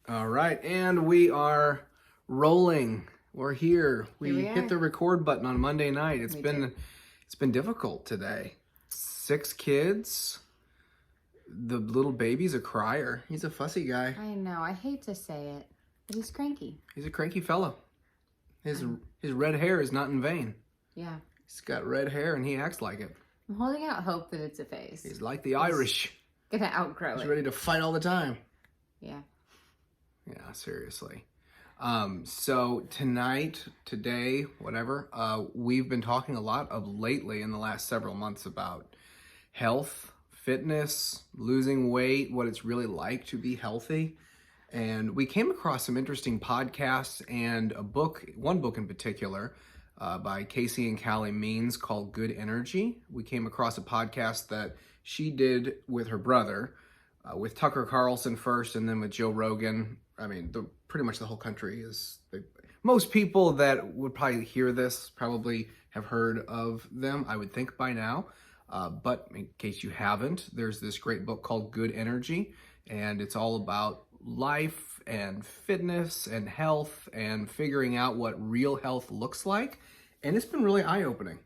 All right, and we are rolling. We're here. We hit the record button on Monday night. It's been difficult today. 6 kids. The little baby's a crier. He's a fussy guy. I know. I hate to say it, but he's cranky. He's a cranky fella. His red hair is not in vain. Yeah. He's got red hair and he acts like it. I'm holding out hope that it's a phase. He's like the Irish. Gonna outgrow it. He's ready to fight all the time. Yeah. Yeah, seriously. So today, whatever, we've been talking a lot of lately in the last several months about health, fitness, losing weight, what it's really like to be healthy. And we came across some interesting podcasts and one book in particular, by Casey and Callie Means called Good Energy. We came across a podcast that she did with her brother, with Tucker Carlson first and then with Joe Rogan. I mean, pretty much the whole country most people that would probably hear this probably have heard of them, I would think by now. But in case you haven't, there's this great book called Good Energy, and it's all about life and fitness and health and figuring out what real health looks like. And it's been really eye-opening.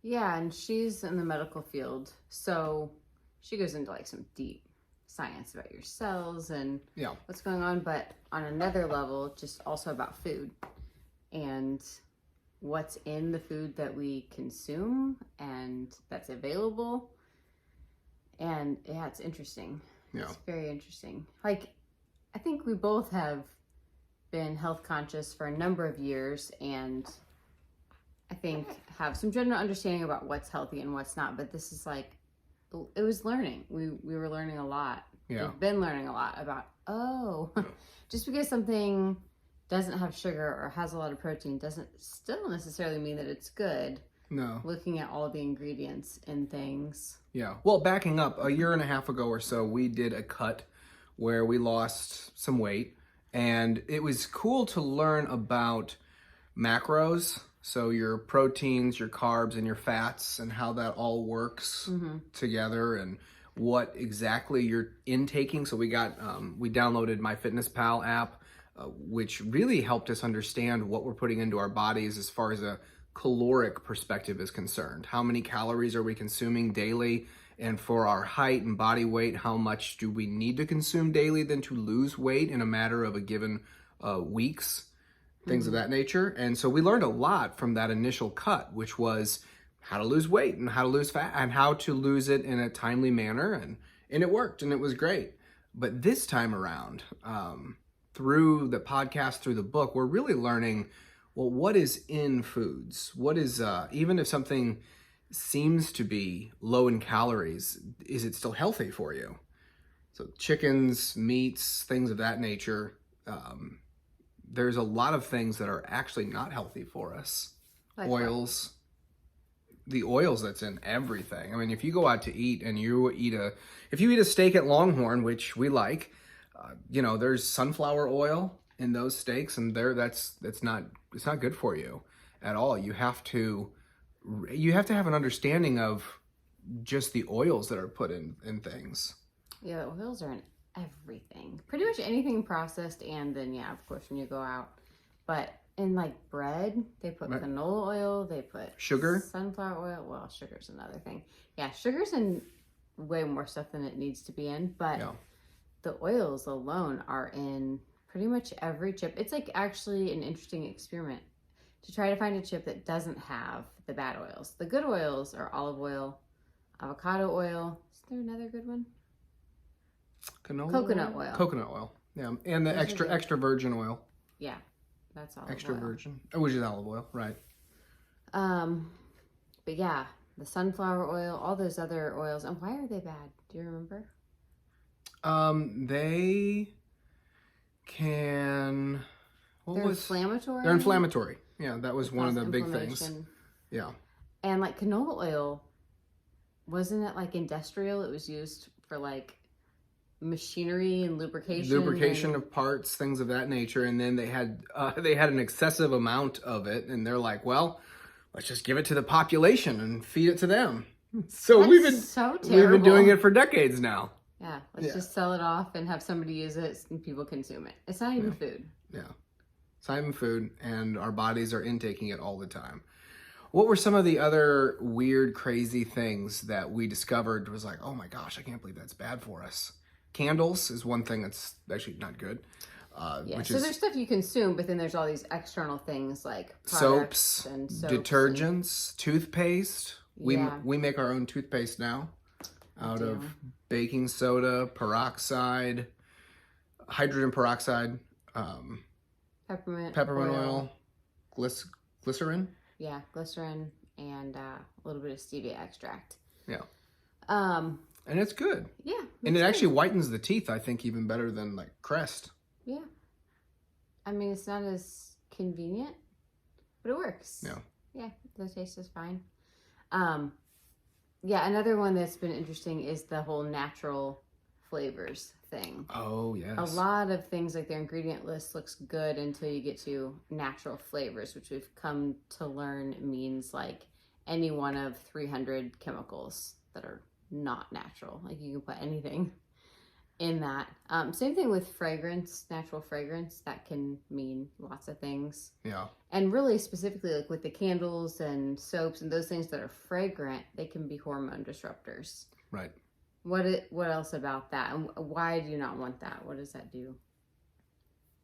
Yeah, and she's in the medical field, so she goes into like some deep science about your cells and what's going on, but on another level, just also about food and what's in the food that we consume and that's available. And yeah, it's interesting. Yeah. It's very interesting. Like, I think we both have been health conscious for a number of years and I think have some general understanding about what's healthy and what's not, but this is like, it was learning. We were learning a lot. Yeah. We've been learning a lot about, just because something doesn't have sugar or has a lot of protein doesn't still necessarily mean that it's good. No. Looking at all the ingredients in things. Yeah. Well, backing up, a year and a half ago or so, we did a cut where we lost some weight. And it was cool to learn about macros. So your proteins, your carbs, and your fats, and how that all works together, and what exactly you're intaking. So we downloaded MyFitnessPal app, which really helped us understand what we're putting into our bodies as far as a caloric perspective is concerned. How many calories are we consuming daily? And for our height and body weight, how much do we need to consume daily then to lose weight in a matter of a given weeks? Things of that nature. And so we learned a lot from that initial cut, which was how to lose weight and how to lose fat and how to lose it in a timely manner. And it worked and it was great. But this time around, through the podcast, through the book, we're really learning, well, what is in foods? What is, even if something seems to be low in calories, is it still healthy for you? So chickens, meats, things of that nature, there's a lot of things that are actually not healthy for us. Like oils. What? The oils that's in everything. I mean, if you go out to eat and if you eat a steak at Longhorn, which we like, there's sunflower oil in those steaks, and it's not good for you at all. You have to have an understanding of just the oils that are put in things. Yeah, the oils are in everything, pretty much anything processed, and then of course when you go out, but in like bread they put canola oil, they put sugar, sunflower oil. Well, sugar's another thing. Sugar's in way more stuff than it needs to be in, but the oils alone are in pretty much every chip. It's like actually an interesting experiment to try to find a chip that doesn't have the bad oils. The good oils are olive oil, avocado oil. Is there another good one? Coconut oil. Yeah, and the extra virgin oil. Yeah, that's olive extra oil. Virgin, which is olive oil, right? But yeah, the sunflower oil, all those other oils. And why are they bad? Do you remember? They can. Inflammatory. They're inflammatory. Yeah, that was one of the big things. Yeah. And like canola oil, wasn't it like industrial? It was used for like machinery and lubrication of parts, things of that nature. And then they had an excessive amount of it, and they're like, well, let's just give it to the population and feed it to them. So we've been doing it for decades now. Yeah, let's just sell it off and have somebody use it and people consume it. It's not even food. Yeah. It's not even food, and our bodies are intaking it all the time. What were some of the other weird, crazy things that we discovered was like, oh my gosh, I can't believe that's bad for us? Candles is one thing that's actually not good. So there's stuff you consume, but then there's all these external things like soaps, detergents, toothpaste. We make our own toothpaste now out of baking soda, peroxide, hydrogen peroxide, peppermint oil, glycerin. Yeah, glycerin and a little bit of stevia extract. Yeah. And it's good. Yeah. And it actually whitens the teeth, I think, even better than like Crest. Yeah. I mean, it's not as convenient, but it works. Yeah. Yeah, the taste is fine. Yeah, another one that's been interesting is the whole natural flavors thing. Oh, yes. A lot of things like their ingredient list looks good until you get to natural flavors, which we've come to learn means like any one of 300 chemicals that are not natural. Like you can put anything in that. Same thing with fragrance, natural fragrance. That can mean lots of things. Yeah. And really specifically like with the candles and soaps and those things that are fragrant, they can be hormone disruptors. Right. What else about that? And why do you not want that? What does that do?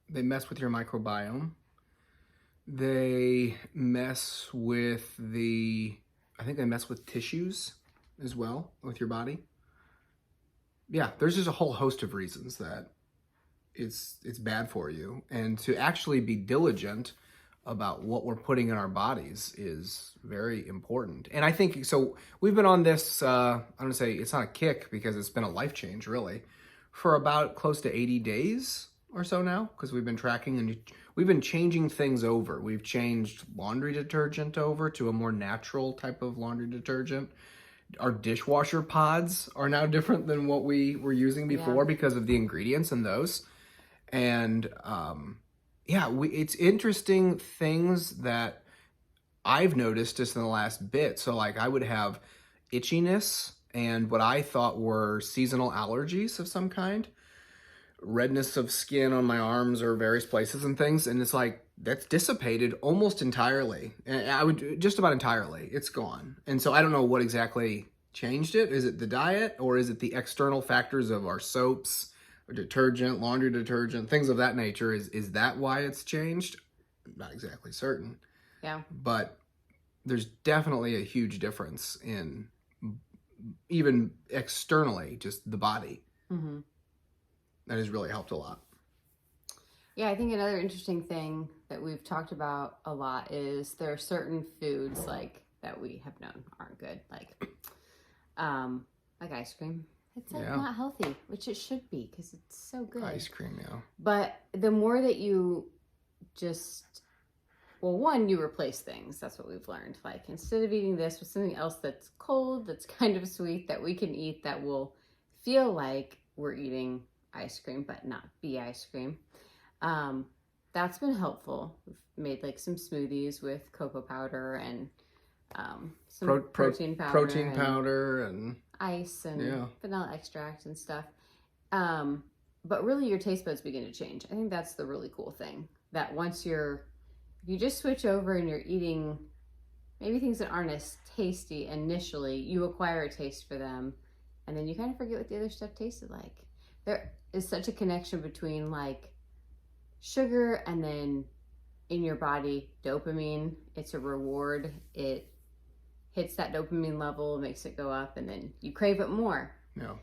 They mess with your microbiome. They mess with I think they mess with tissues as well with your body. Yeah, there's just a whole host of reasons that it's bad for you. And to actually be diligent about what we're putting in our bodies is very important. And I think, so we've been on this, I'm going to say it's not a kick because it's been a life change really, for about close to 80 days or so now, because we've been tracking and we've been changing things over. We've changed laundry detergent over to a more natural type of laundry detergent. Our dishwasher pods are now different than what we were using before because of the ingredients in those. And it's interesting things that I've noticed just in the last bit. So like I would have itchiness and what I thought were seasonal allergies of some kind, redness of skin on my arms or various places and things. And it's like, that's dissipated almost entirely. And I would just about entirely, it's gone. And so I don't know what exactly changed it. Is it the diet or is it the external factors of our soaps or detergent, laundry detergent, things of that nature? Is that why it's changed? I'm not exactly certain. Yeah. But there's definitely a huge difference in even externally, just the body. Mm-hmm. That has really helped a lot. Yeah, I think another interesting thing that we've talked about a lot is there are certain foods like that we have known aren't good, like ice cream. It's like not healthy, which it should be because it's so good. Ice cream, yeah. But the more that you one, you replace things. That's what we've learned. Like instead of eating this with something else that's cold, that's kind of sweet, that we can eat that will feel like we're eating ice cream, but not be ice cream. That's been helpful. We've made like some smoothies with cocoa powder and some protein powder and ice and vanilla extract and stuff. But really your taste buds begin to change. I think that's the really cool thing, that once if you just switch over and you're eating maybe things that aren't as tasty initially, you acquire a taste for them and then you kind of forget what the other stuff tasted like. There is such a connection between like sugar and then in your body, dopamine. It's a reward. It hits that dopamine level, makes it go up, and then you crave it more. Yeah.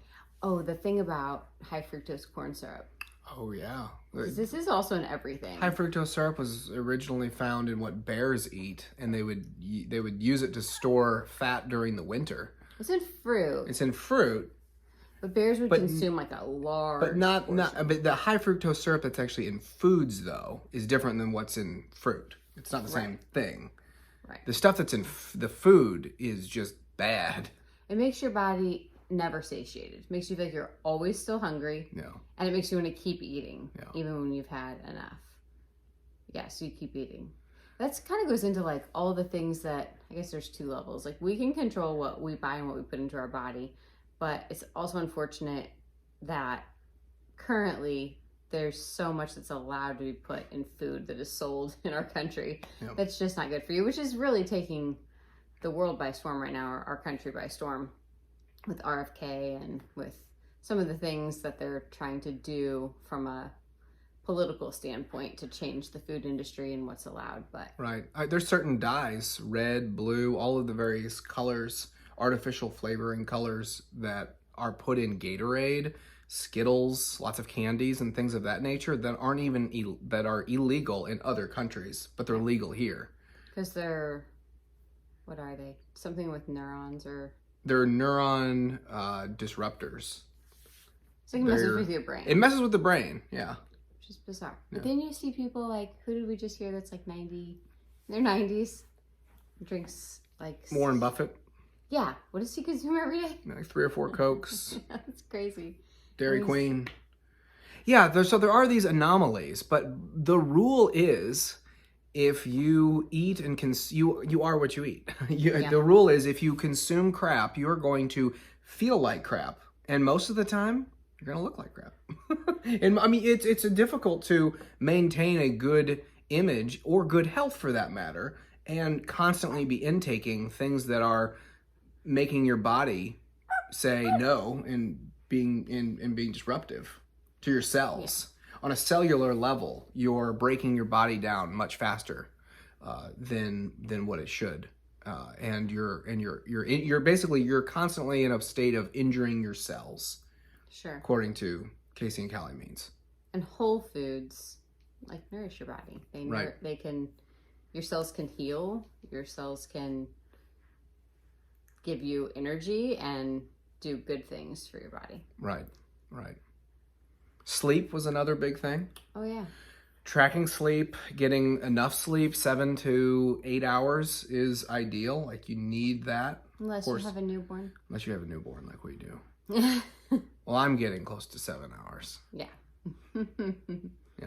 Oh, the thing about high fructose corn syrup. Oh, yeah. This is also in everything. High fructose syrup was originally found in what bears eat, and they would use it to store fat during the winter. It's in fruit. It's in fruit. But bears would consume like a large But the high fructose syrup that's actually in foods, though, is different than what's in fruit. It's not the same thing. Right. The stuff that's in the food is just bad. It makes your body never satiated. It makes you feel like you're always still hungry. Yeah. And it makes you want to keep eating, even when you've had enough. Yeah, so you keep eating. That kind of goes into like all the things that, I guess there's two levels. Like we can control what we buy and what we put into our body. But it's also unfortunate that currently there's so much that's allowed to be put in food that is sold in our country that's just not good for you, which is really taking the world by storm right now, or our country by storm, with RFK and with some of the things that they're trying to do from a political standpoint to change the food industry and what's allowed. But right, there's certain dyes, red, blue, all of the various colors, artificial flavoring colors that are put in Gatorade, Skittles, lots of candies and things of that nature that aren't even that are illegal in other countries, but they're legal here because they're, what are they? Something with neurons, or they're neuron disruptors. So it messes with your brain. It messes with the brain, yeah. Which is bizarre. Yeah. But then you see people like, who did we just hear that's like 90, in their 90s, drinks like... Warren Buffett. Yeah. What does he consume every day? Like 3 or 4 Cokes. That's crazy. Dairy Queen. Yeah, so there are these anomalies, but the rule is if you eat and you are what you eat. The rule is if you consume crap, you're going to feel like crap. And most of the time, you're going to look like crap. And I mean, it's difficult to maintain a good image or good health for that matter and constantly be intaking things that are making your body say no and being disruptive to your cells. On a cellular level, you're breaking your body down much faster than what it should, and you're basically constantly in a state of injuring your cells. Sure. According to Casey and Callie means. And whole foods like nourish your body. They can, your cells can heal. Your cells can give you energy and do good things for your body. Right. Sleep was another big thing. Oh, yeah. Tracking sleep, getting enough sleep, 7 to 8 hours is ideal. Like, you need that. Unless you have a newborn. Unless you have a newborn like we do. Well, I'm getting close to 7 hours. Yeah. Yeah.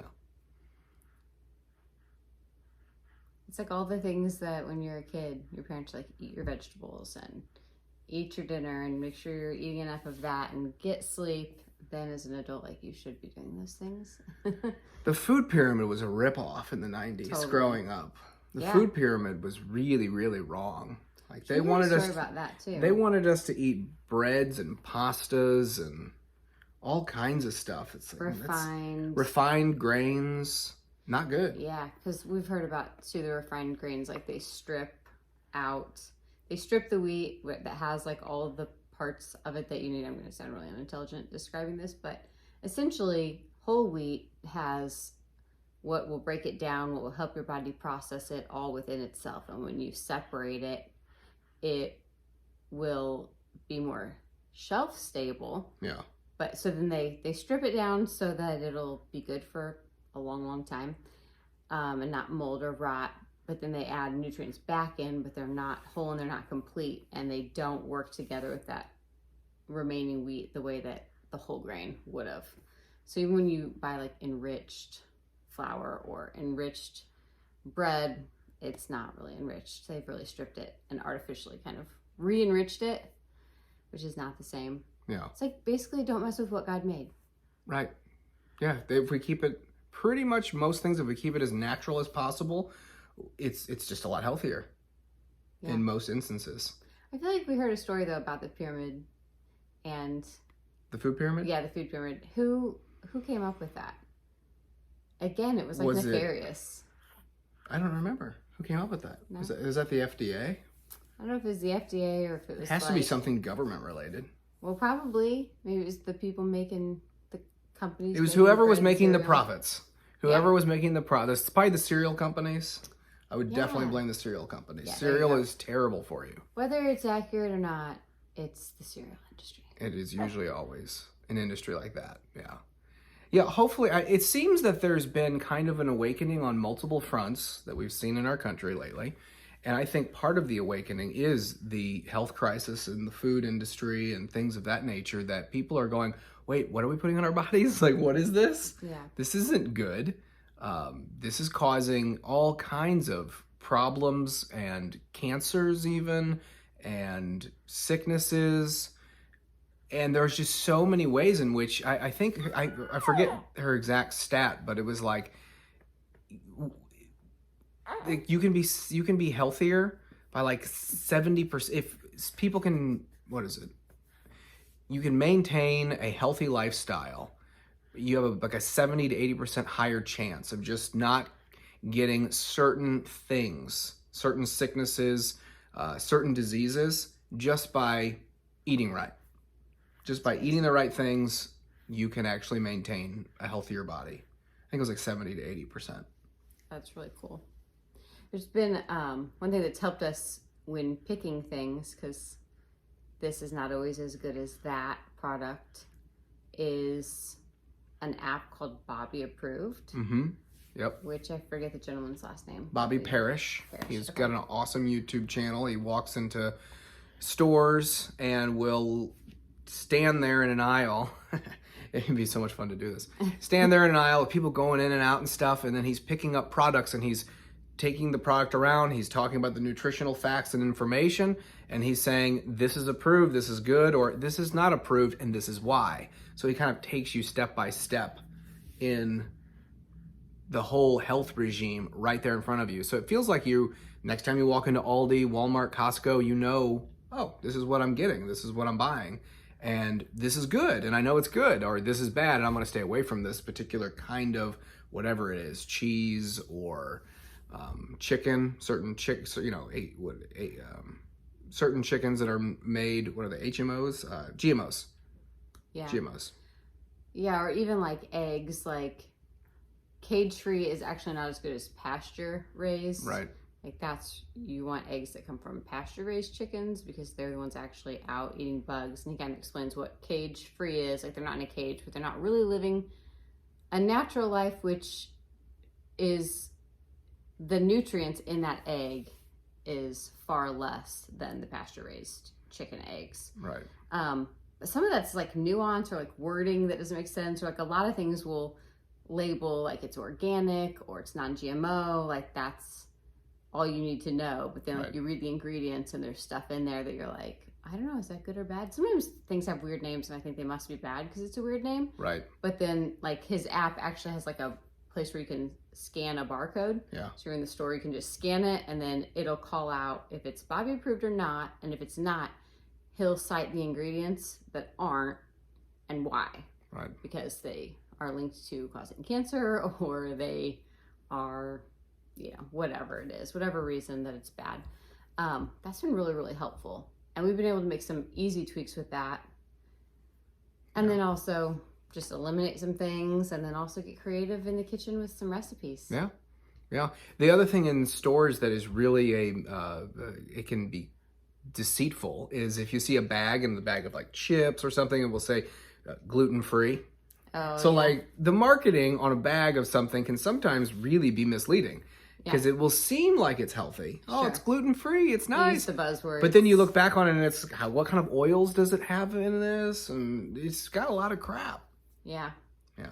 It's like all the things that when you're a kid, your parents are like, eat your vegetables and eat your dinner and make sure you're eating enough of that and get sleep. Then as an adult, like, you should be doing those things. The food pyramid was a ripoff in the 90s growing up. The food pyramid was really, really wrong. Like, they wanted us about that too. They wanted us to eat breads and pastas and all kinds of stuff. It's like, refined grains. Not good. Yeah, because we've heard about too the refined grains. Like, they strip the wheat that has like all of the parts of it that you need. I'm going to sound really unintelligent describing this, but essentially whole wheat has what will break it down, what will help your body process it all within itself. And when you separate it, it will be more shelf stable. Yeah. But so then they strip it down so that it'll be good for a long, long time, and not mold or rot. But then they add nutrients back in, but they're not whole and they're not complete, and they don't work together with that remaining wheat the way that the whole grain would have. So even when you buy like enriched flour or enriched bread, it's not really enriched. They've really stripped it and artificially kind of re-enriched it, which is not the same. Yeah. It's like, basically, don't mess with what God made. Right. Yeah. If we keep it, pretty much most things, if we keep it as natural as possible, it's just a lot healthier in most instances. I feel like we heard a story though about the pyramid and the food pyramid. Yeah, the food pyramid. Who came up with that? Again, it was like nefarious. I don't remember who came up with that. No. Is that the FDA? I don't know if it was the FDA or if it was. It has to be something government related. Well, probably. Maybe it was the people making the companies. It was whoever was making the profits. Whoever was making the profits. It's probably the cereal companies. I would definitely blame the cereal companies. Yeah, cereal is terrible for you. Whether it's accurate or not, it's the cereal industry. It is usually always an industry like that. Yeah. Yeah, hopefully. It seems that there's been kind of an awakening on multiple fronts that we've seen in our country lately. And I think part of the awakening is the health crisis in the food industry and things of that nature, that people are going, wait, what are we putting on our bodies? Like, what is this? Yeah. This isn't good. This is causing all kinds of problems and cancers even, and sicknesses. And there's just so many ways in which I think I forget her exact stat, but it was like you can be healthier by like 70%. If people can, what is it? You can maintain a healthy lifestyle. You have like a 70 to 80% higher chance of just not getting certain things, certain sicknesses, certain diseases, just by eating right. Just by eating the right things, you can actually maintain a healthier body. I think it was like 70 to 80%. That's really cool. There's been one thing that's helped us when picking things, because this is not always as good as that product, is an app called Bobby Approved. Mm-hmm. Yep. Which I forget the gentleman's last name. Bobby Parrish. He's got an awesome YouTube channel. He walks into stores and will stand there in an aisle. It'd be so much fun to do this. Stand there in an aisle with people going in and out and stuff, and then he's picking up products and he's taking the product around. He's talking about the nutritional facts and information, and he's saying, this is approved, this is good, or this is not approved, and this is why. So he kind of takes you step by step in the whole health regime right there in front of you. So it feels like next time you walk into Aldi, Walmart, Costco, you know, oh, this is what I'm getting, this is what I'm buying. And this is good, and I know it's good, or this is bad, and I'm going to stay away from this particular kind of whatever it is, cheese or chicken. Certain certain chickens that are made. What are they? HMOs, GMOs. Yeah. GMOs. Yeah, or even like eggs. Like cage-free is actually not as good as pasture-raised. Right. Like you want eggs that come from pasture-raised chickens because they're the ones actually out eating bugs. And he kind of explains what cage-free is. Like they're not in a cage, but they're not really living a natural life, which is the nutrients in that egg is far less than the pasture-raised chicken eggs. Right. But some of that's like nuance or like wording that doesn't make sense. Or like a lot of things will label like it's organic or it's non-GMO. Like that's all you need to know. But then like you read the ingredients and there's stuff in there that you're like, I don't know, is that good or bad? Sometimes things have weird names and I think they must be bad because it's a weird name. Right. But then like his app actually has like a place where you can scan a barcode. Yeah. So you're in the store, you can just scan it and then it'll call out if it's Bobby approved or not. And if it's not, he'll cite the ingredients that aren't and why. Right. Because they are linked to causing cancer or they are, whatever it is, whatever reason that it's bad. That's been really, really helpful. And we've been able to make some easy tweaks with that. And then also just eliminate some things and then also get creative in the kitchen with some recipes. Yeah. Yeah. The other thing in stores that is really it can be deceitful is if you see a bag and the bag of like chips or something, it will say gluten-free. Oh, so like the marketing on a bag of something can sometimes really be misleading because it will seem like it's healthy. Oh, it's gluten-free. It's nice. Use the buzzwords. But then you look back on it and it's what kind of oils does it have in this? And it's got a lot of crap. Yeah. Yeah.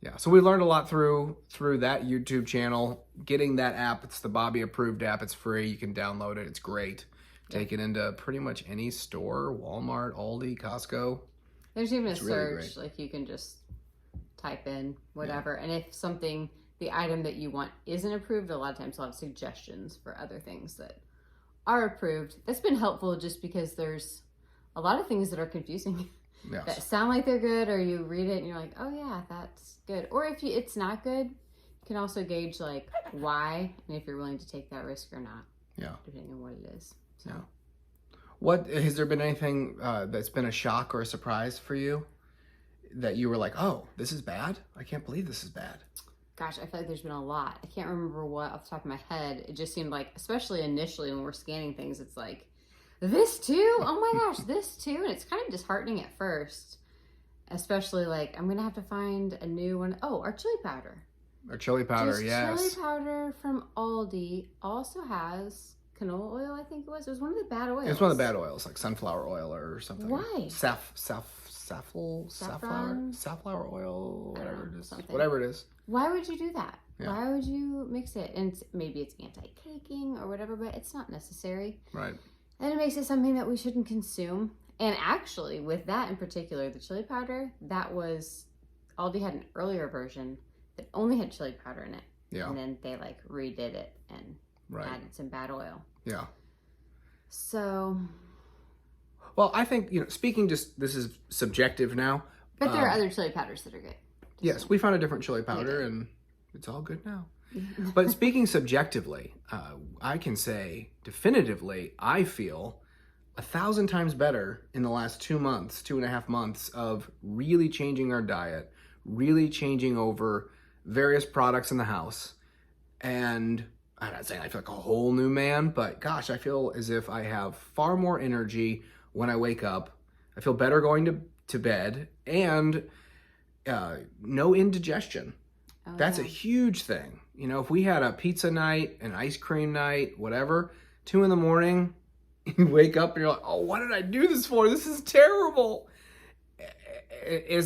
Yeah. So we learned a lot through that YouTube channel. Getting that app, it's the Bobby approved app. It's free. You can download it. It's great. Take it into pretty much any store, Walmart, Aldi, Costco. There's even a search, like you can just type in whatever. And if the item that you want isn't approved, a lot of times they'll have suggestions for other things that are approved. That's been helpful just because there's a lot of things that are confusing. Yes. That sound like they're good, or you read it and you're like, oh yeah, that's good. Or if it's not good, you can also gauge like why and if you're willing to take that risk or not. Yeah. Depending on what it is. So. Yeah. What has there been anything that's been a shock or a surprise for you that you were like, oh, this is bad? I can't believe this is bad. Gosh, I feel like there's been a lot. I can't remember what off the top of my head. It just seemed like, especially initially when we're scanning things, it's like, this too? Oh my gosh, this too? And it's kind of disheartening at first. Especially like, I'm going to have to find a new one. Oh, our chili powder. Our chili powder, yes. Chili powder from Aldi also has canola oil, I think it was. It was one of the bad oils. It's one of the bad oils, like sunflower oil or something. Why? Safflower oil, whatever it is. Something. Whatever it is. Why would you do that? Yeah. Why would you mix it? And maybe it's anti-caking or whatever, but it's not necessary. Right. And it makes it something that we shouldn't consume. And actually, with that in particular, the chili powder, that was, Aldi had an earlier version that only had chili powder in it. Yeah. And then they like redid it and added some bad oil. Yeah. So. Well, I think, speaking just, this is subjective now. But there are other chili powders that are good. Yes, we found a different chili powder and it's all good now. But speaking subjectively, I can say definitively, I feel 1,000 times better in the last 2 months, 2.5 months of really changing our diet, really changing over various products in the house. And I'm not saying I feel like a whole new man, but gosh, I feel as if I have far more energy when I wake up. I feel better going to bed, and no indigestion. That's a huge thing. If we had a pizza night, an ice cream night, whatever, 2 a.m, you wake up and you're like, oh, what did I do this for? This is terrible.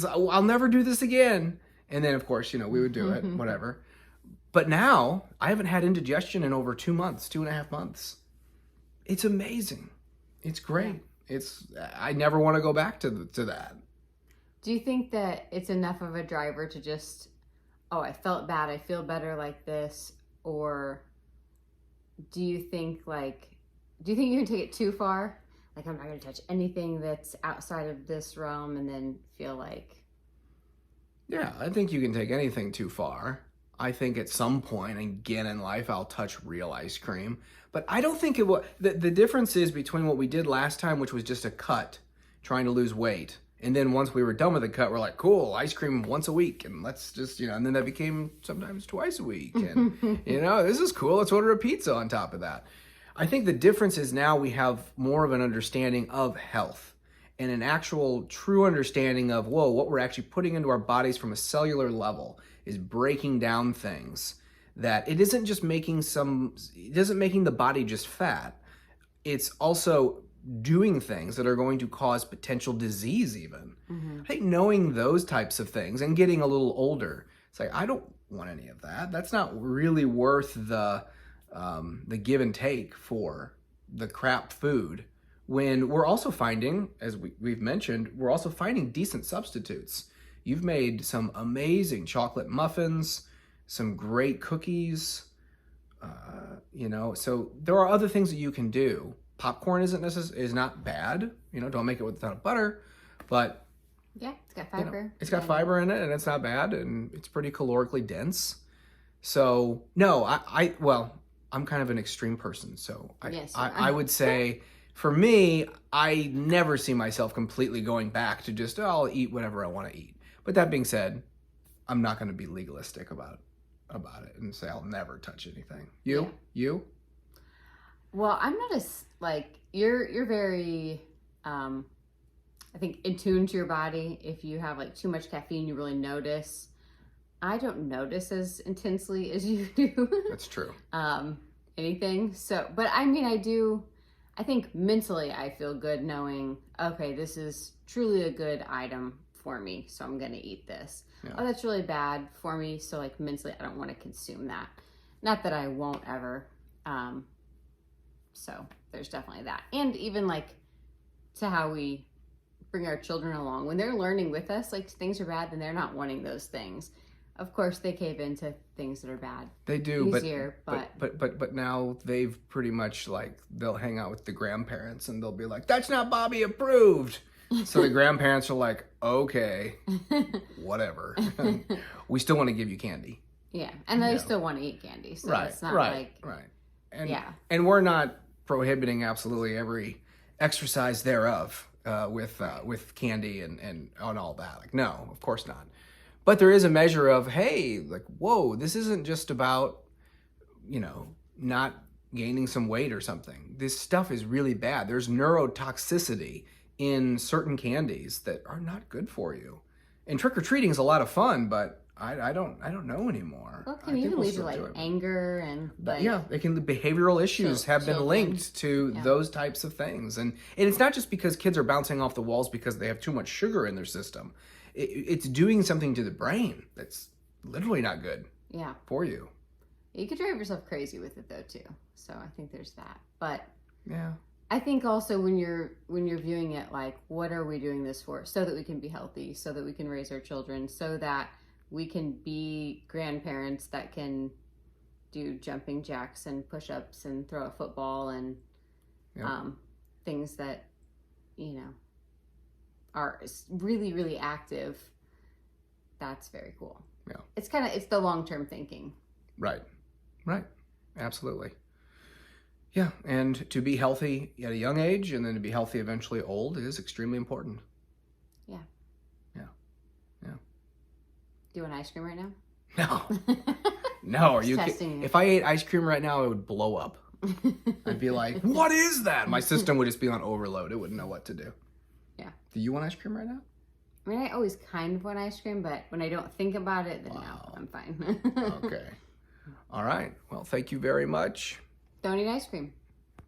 I'll never do this again. And then, of course, we would do it, whatever. But now, I haven't had indigestion in over 2 months, 2.5 months. It's amazing. It's great. I never want to go back to that. Do you think that it's enough of a driver to just, I felt bad, I feel better like this? Or do you think you can take it too far? Like, I'm not going to touch anything that's outside of this realm, and then feel like... Yeah, I think you can take anything too far. I think at some point, again in life, I'll touch real ice cream. But I don't think it will... The difference is between what we did last time, which was just a cut, trying to lose weight. And then once we were done with the cut, we're like, cool, ice cream once a week. And let's just, and then that became sometimes twice a week. And, this is cool. Let's order a pizza on top of that. I think the difference is now we have more of an understanding of health and an actual true understanding of, what we're actually putting into our bodies from a cellular level is breaking down things that it isn't just making the body just fat. It's also doing things that are going to cause potential disease even. I think knowing those types of things and getting a little older, it's like, I don't want any of that. That's not really worth the give and take for the crap food, when we're also finding, as we've mentioned, we're also finding decent substitutes. You've made some amazing chocolate muffins, some great cookies, so there are other things that you can do. Popcorn is not bad. Don't make it with a ton of butter, but yeah, it's got fiber. It's got fiber in it, and it's not bad, and it's pretty calorically dense. So no, I'm kind of an extreme person. So I would say, for me, I never see myself completely going back to just, I'll eat whatever I want to eat. But that being said, I'm not going to be legalistic about it and say I'll never touch anything. You? Well, I'm not as, you're very, I think, in tune to your body. If you have, too much caffeine, you really notice. I don't notice as intensely as you do. That's true. Anything. So, but I think mentally I feel good knowing, okay, this is truly a good item for me, so I'm going to eat this. Yeah. Oh, that's really bad for me. So mentally, I don't want to consume that. Not that I won't ever. So there's definitely that. And even to how we bring our children along, when they're learning with us, things are bad, then they're not wanting those things. Of course, they cave into things that are bad. They do, easier, but now they've pretty much they'll hang out with the grandparents and they'll be like, "That's not Bobby approved." So the grandparents are like, "Okay, whatever. We still want to give you candy." Yeah, and they still want to eat candy, so it's not right. And we're not prohibiting absolutely every exercise thereof with candy and on all that. No, of course not. But there is a measure of, hey, whoa, this isn't just about, not gaining some weight or something. This stuff is really bad. There's neurotoxicity in certain candies that are not good for you. And trick-or-treating is a lot of fun, but I don't know anymore. Well, it can even lead to anger and behavioral issues have been linked to those types of things. And it's not just because kids are bouncing off the walls because they have too much sugar in their system. It's doing something to the brain that's literally not good for you. You could drive yourself crazy with it though too. So I think there's that. But I think also when you're viewing it like, what are we doing this for? So that we can be healthy, so that we can raise our children, so that we can be grandparents that can do jumping jacks and push-ups and throw a football and things that, you know, are really, really active. That's very cool. Yeah. It's the long-term thinking. Right. Absolutely. Yeah, and to be healthy at a young age and then to be healthy eventually old is extremely important. Yeah. Yeah. Do you want ice cream right now? No. No, are you kidding? If I ate ice cream right now, it would blow up. I'd be like, what is that? My system would just be on overload. It wouldn't know what to do. Yeah. Do you want ice cream right now? I mean, I always kind of want ice cream, but when I don't think about it, then no, I'm fine. Okay. All right. Well, thank you very much. Don't eat ice cream.